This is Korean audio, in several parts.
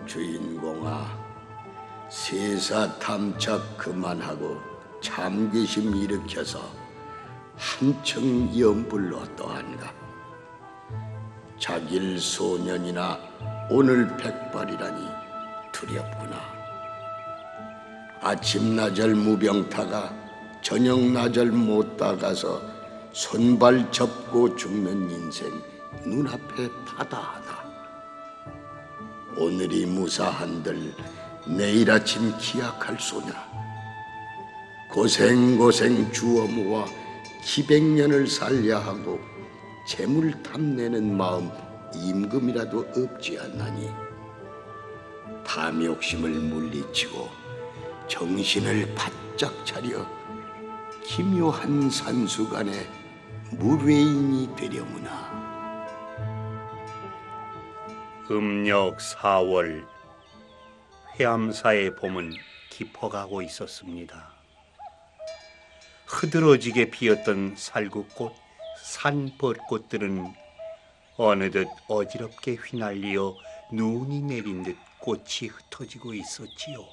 주인공아, 세사 탐착 그만하고 참귀심 일으켜서 한층 염불로 또한가. 자길 소년이나 오늘 백발이라니 두렵구나. 아침 나절 무병타가 저녁 나절 못 따가서 손발 접고 죽는 인생 눈앞에 타다하다. 오늘이 무사한들 내일 아침 기약할 소냐. 고생고생 주워 모아 기백년을 살야 하고 재물 탐내는 마음 임금이라도 없지 않나니. 탐욕심을 물리치고 정신을 바짝 차려 기묘한 산수간에 무뢰인이 되려무나. 음력 4월, 회암사의 봄은 깊어가고 있었습니다. 흐드러지게 피었던 살구꽃, 산벌꽃들은 어느덧 어지럽게 휘날리어 눈이 내린 듯 꽃이 흩어지고 있었지요.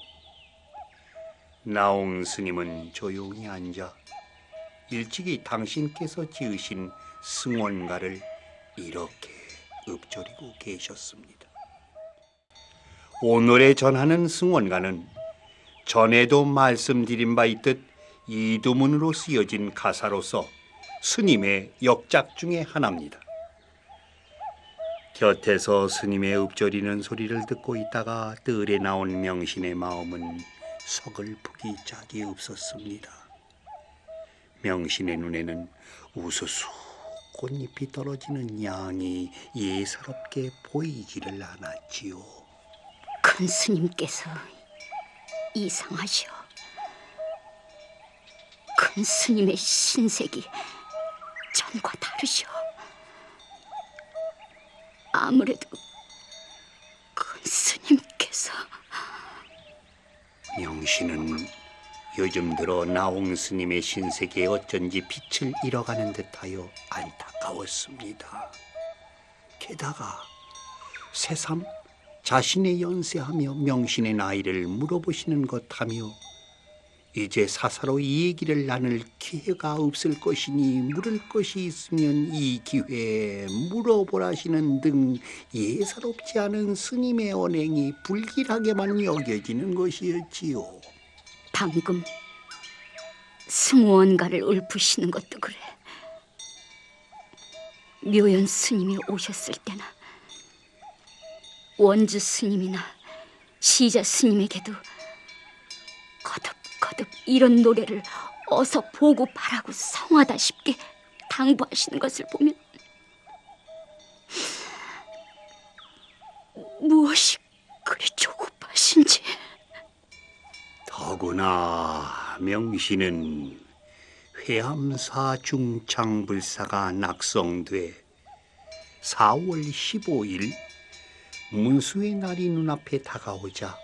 나홍 스님은 조용히 앉아 일찍이 당신께서 지으신 승원가를 이렇게 읊조리고 계셨습니다. 오늘에 전하는 승원가는 전에도 말씀드린 바 있듯 이두문으로 쓰여진 가사로서 스님의 역작 중에 하나입니다. 곁에서 스님의 읊조리는 소리를 듣고 있다가 뜰에 나온 명신의 마음은 서글프기 짝이 없었습니다. 명신의 눈에는 우수수 꽃잎이 떨어지는 양이 예사롭게 보이지를 않았지요. 큰 스님께서 이상하시오. 큰 스님의 신색이 전과 다르시오. 아무래도 큰 스님께서. 명신은 요즘 들어 나홍 스님의 신세계에 어쩐지 빛을 잃어가는 듯하여 안타까웠습니다. 게다가 새삼 자신의 연세하며 명신의 나이를 물어보시는 것하며 이제 사사로 이 얘기를 나눌 기회가 없을 것이니 물을 것이 있으면 이 기회에 물어보라시는 등 예사롭지 않은 스님의 언행이 불길하게만 여겨지는 것이었지요. 방금 승원가를 읊으시는 것도 그래. 묘연 스님이 오셨을 때나 원주 스님이나 시자 스님에게도 거듭 이런 노래를 어서 보고 바라고 성하다 싶게 당부하시는 것을 보면 무엇이 그리 조급하신지. 더구나 명신은 회암사 중창불사가 낙성돼 4월 15일 문수의 날이 눈앞에 다가오자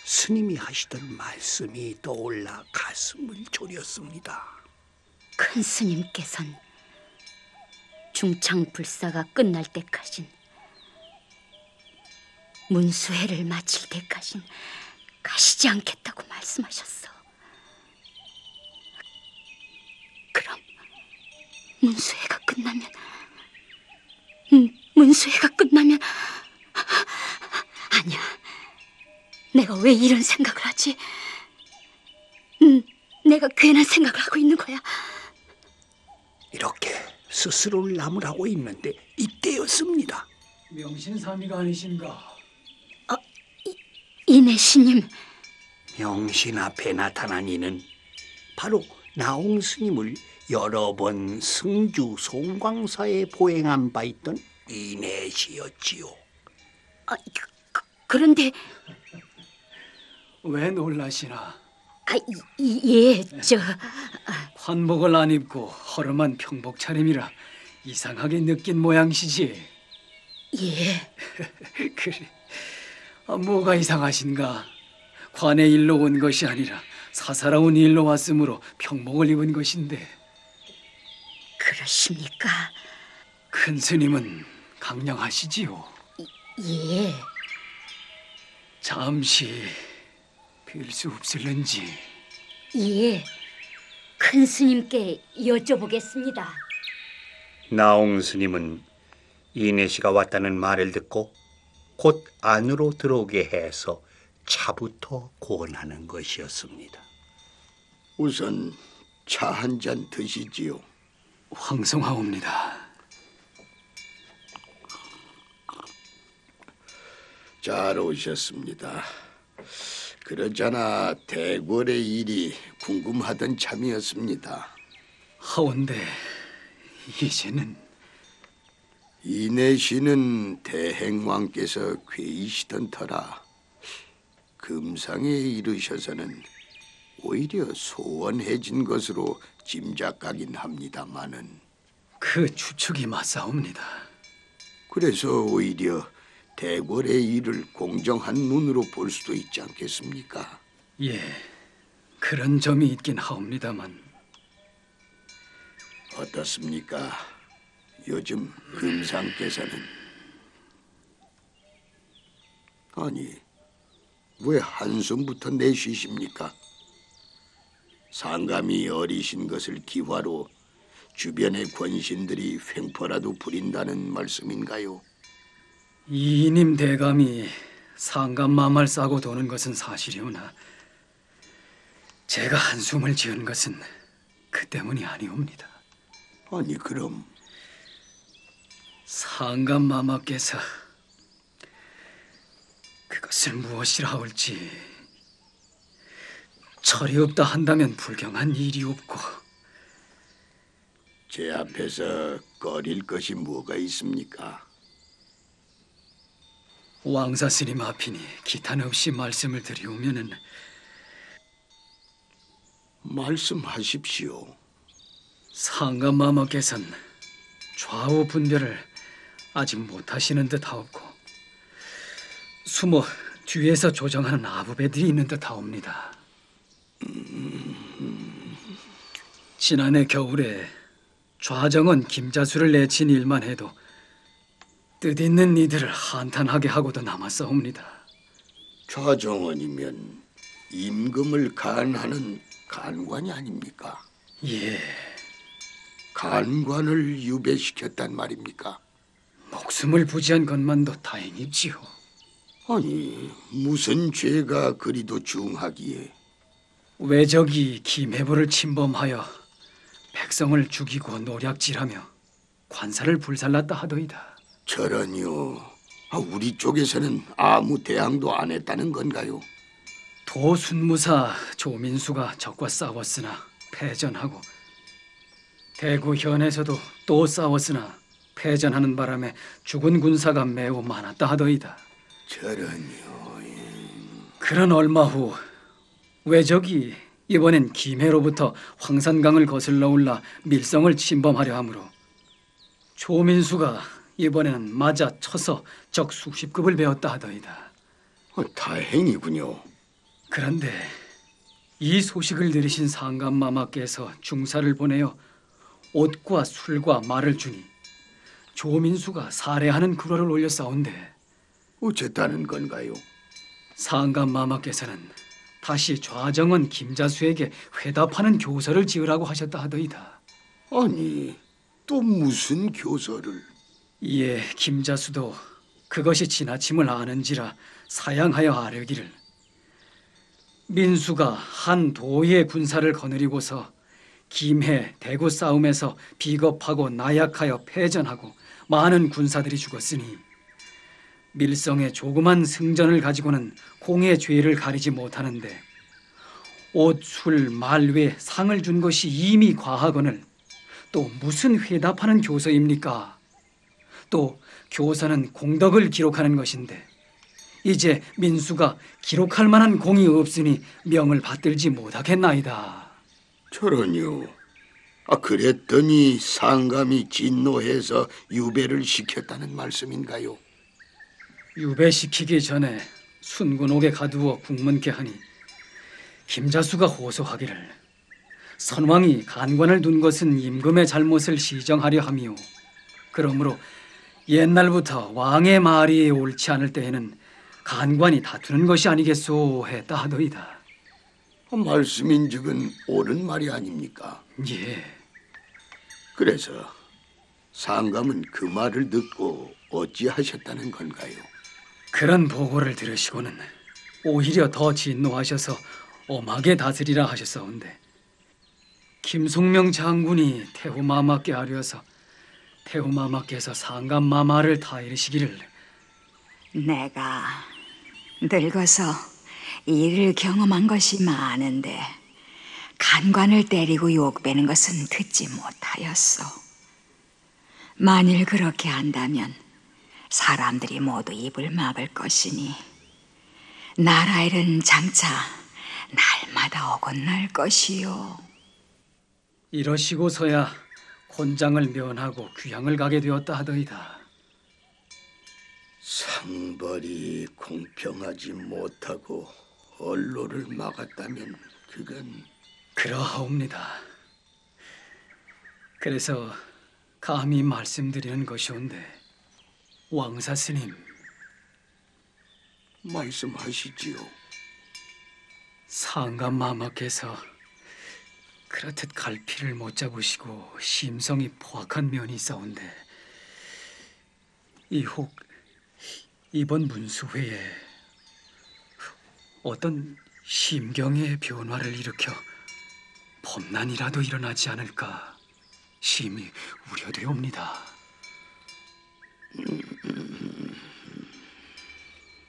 스님이 하시던 말씀이 떠올라 가슴을 졸였습니다. 큰 스님께서는 중창불사가 끝날 때까진, 문수회를 마칠 때까진 가시지 않겠다고 말씀하셨어. 그럼 문수회가 끝나면 아니야. 내가 왜 이런 생각을 하지? 내가 괜한 생각을 하고 있는 거야. 이렇게 스스로를 나무라고 있는데 이때였습니다. 명신사미가 아니신가? 이내시님. 명신 앞에 나타난 이는 바로 나홍 스님을 여러 번 승주 송광사에 보행한 바 있던 이내시였지요. 그런데 왜 놀라시나? 환복을 안 입고 허름한 평복 차림이라 이상하게 느낀 모양이시지. 예. 그래. 뭐가 이상하신가? 관의 일로 온 것이 아니라 사사로운 일로 왔으므로 평복을 입은 것인데. 그러십니까? 큰 스님은 강령하시지요. 예. 잠시 빌 수 없을는지. 예. 큰 스님께 여쭤보겠습니다. 나홍 스님은 이내시가 왔다는 말을 듣고 곧 안으로 들어오게 해서 차부터 권하는 것이었습니다. 우선 차 한 잔 드시지요. 황송하옵니다. 잘 오셨습니다. 그러잖아 대궐의 일이 궁금하던 참이었습니다. 하온데 이제는 이내시는 대행왕께서 괴이시던 터라 금상에 이르셔서는 오히려 소원해진 것으로 짐작하긴 합니다마는 그 추측이 맞사옵니다. 그래서 오히려 대궐의 일을 공정한 눈으로 볼 수도 있지 않겠습니까? 예, 그런 점이 있긴 하옵니다만 어떻습니까? 요즘 금상께서는 아니 왜 한숨부터 내쉬십니까? 상감이 어리신 것을 기화로 주변의 권신들이 횡포라도 부린다는 말씀인가요? 이님 대감이 상감마말 싸고 도는 것은 사실이오나 제가 한숨을 지은 것은 그 때문이 아니옵니다. 아니 그럼 상감마마께서 그것을 무엇이라 할지 철이 없다 한다면 불경한 일이 없고 제 앞에서 꺼릴 것이 뭐가 있습니까? 왕사 스님 앞이니 기탄 없이 말씀을 드리오면은 말씀하십시오. 상감마마께서는 좌우 분별을 아직 못하시는 듯하옵고 숨어 뒤에서 조정하는 아부배들이 있는 듯하옵니다. 지난해 겨울에 좌정원 김자수를 내친 일만 해도 뜻있는 이들을 한탄하게 하고도 남았사옵니다. 좌정원이면 임금을 간하는 간관이 아닙니까? 예, 간관을 유배시켰단 말입니까? 목숨을 부지한 것만도 다행이지요. 아니 무슨 죄가 그리도 중하기에 외적이 김해부를 침범하여 백성을 죽이고 노략질하며 관사를 불살랐다 하더이다. 저런요. 우리 쪽에서는 아무 대항도 안 했다는 건가요? 도순무사 조민수가 적과 싸웠으나 패전하고 대구 현에서도 또 싸웠으나 패전하는 바람에 죽은 군사가 매우 많았다 하더이다. 저런요. 그런 얼마 후 외적이 이번엔 김해로부터 황산강을 거슬러 올라 밀성을 침범하려 하므로 조민수가 이번에는 맞아 쳐서 적 수십급을 베었다 하더이다. 다행이군요. 그런데 이 소식을 들으신 상감마마께서 중사를 보내어 옷과 술과 말을 주니 조민수가 살해하는 글호를 올렸사온데 어쨌다는 건가요? 상감마마께서는 다시 좌정원 김자수에게 회답하는 교서를 지으라고 하셨다 하더이다. 아니 또 무슨 교서를? 이에 김자수도 그것이 지나침을 아는지라 사양하여 아뢰기를 민수가 한 도의 군사를 거느리고서 김해 대구 싸움에서 비겁하고 나약하여 패전하고 많은 군사들이 죽었으니 밀성의 조그만 승전을 가지고는 공의 죄를 가리지 못하는데 옷, 술, 말 외 상을 준 것이 이미 과하거늘 또 무슨 회답하는 교서입니까? 또 교서는 공덕을 기록하는 것인데 이제 민수가 기록할 만한 공이 없으니 명을 받들지 못하겠나이다. 저런요. 그랬더니 상감이 진노해서 유배를 시켰다는 말씀인가요? 유배시키기 전에 순군옥에 가두어 국문케 하니 김자수가 호소하기를 선왕이 간관을 둔 것은 임금의 잘못을 시정하려 함이오. 그러므로 옛날부터 왕의 말이 옳지 않을 때에는 간관이 다투는 것이 아니겠소 했다 하더이다. 말씀인즉은 옳은 말이 아닙니까? 예, 그래서 상감은 그 말을 듣고 어찌하셨다는 건가요? 그런 보고를 들으시고는 오히려 더 진노하셔서 엄하게 다스리라 하셨사온데 김송명 장군이 태후마마께 아뢰어서 태후마마께서 상감마마를 다 이르시기를 내가 늙어서 일을 경험한 것이 많은데 간관을 때리고 욕배는 것은 듣지 못하였소. 만일 그렇게 한다면 사람들이 모두 입을 막을 것이니 나라 일은 장차 날마다 어긋날 것이요. 이러시고서야 곤장을 면하고 귀향을 가게 되었다 하더이다. 상벌이 공평하지 못하고 언로를 막았다면 그건 그러하옵니다. 그래서 감히 말씀드리는 것이온데 왕사 스님, 말씀하시지요. 상감마마께서 그렇듯 갈피를 못 잡으시고 심성이 포악한 면이 있사온데 이혹 이번 문수회에 어떤 심경의 변화를 일으켜 범난이라도 일어나지 않을까 심히 우려되옵니다.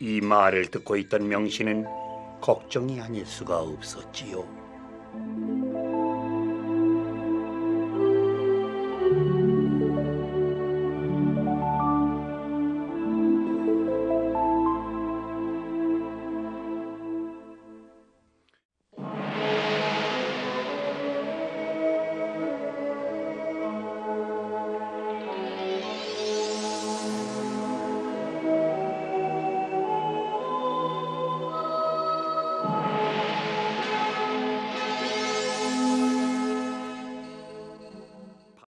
이 말을 듣고 있던 명신은 걱정이 아닐 수가 없었지요.